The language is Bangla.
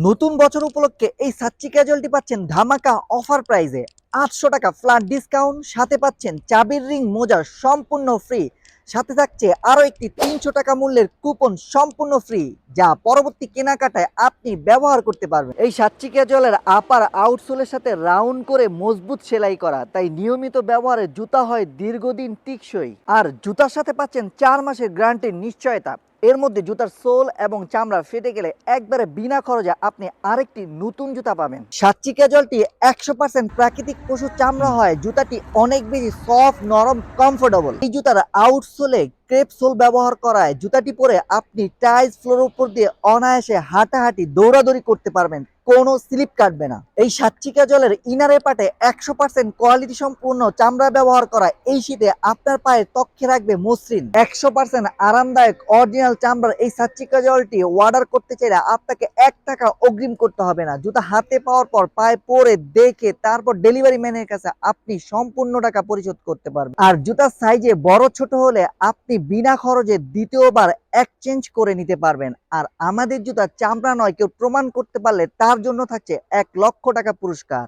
নতুন বছর উপলক্ষে এই সাচ্চি ক্যাজুয়ালটি পাচ্ছেন ধামাকা অফার প্রাইজে 800 টাকা ফ্ল্যাট ডিসকাউন্ট, সাথে পাচ্ছেন চাবির রিং মোজা সম্পূর্ণ ফ্রি, সাথে থাকছে আরো একটি 300 টাকা মূল্যের কুপন সম্পূর্ণ ফ্রি, যা পরবর্তী কেনাকাটায় আপনি ব্যবহার করতে পারবেন। এই সাচ্চি ক্যাজুয়ালের আপার আউটসোলের সাথে রাউন্ড করে মজবুত সেলাই করা, তাই নিয়মিত ব্যবহারে জুতা হয় দীর্ঘদিন টিকসই। আর জুতার সাথে পাচ্ছেন 4 মাসের গ্যারান্টির নিশ্চয়তা। এর মধ্যে জুতার সোল এবং চামড়া ফেটে গেলে একবারে বিনা খরচে আপনি আরেকটি নতুন জুতা পাবেন। সাচ্চি ক্যাজুয়ালটি 100% প্রাকৃতিক পশুর চামড়া হয়, জুতাটি অনেক বেশি সফট, নরম, কমফোর্টেবল। এই জুতার আউটসোলে ক্রেপ সোল ব্যবহার করায় জুতাটি পরে আপনি টাইলস ফ্লোর উপর দিয়ে অনায়াসে হাঁটাহাঁটি দৌড়াদৌড়ি করতে পারবেন, কোনো স্লিপ কাটবে না। এই সাচ্চি ক্যাজুয়ালের ইনারে পাটে 100% কোয়ালিটি সম্পূর্ণ চামড়া ব্যবহার করা এই শীতে আপনার পায়ে তক্ষে রাখবে মসৃণ। 100% আরামদায়ক অরিজিনাল চামড়ার এই সাচ্চি ক্যাজুয়ালটি অর্ডার করতে চাইলে আপনাকে 1 টাকা অগ্রিম করতে হবে না। জুতা হাতে পাওয়ার পর পায়ে পরে দেখে তারপর ডেলিভারি ম্যানের কাছে আপনি সম্পূর্ণ টাকা পরিশোধ করতে পারবেন। আর জুতার সাইজে বড় ছোট হলে আপনি বিনা খরচে দ্বিতীয়বার এক্সচেঞ্জ করে নিতে পারবেন। আর আমাদের জুতা চামড়া নয় কেউ প্রমাণ করতে পারলে তার জন্য থাকছে 1 লক্ষ টাকা পুরস্কার।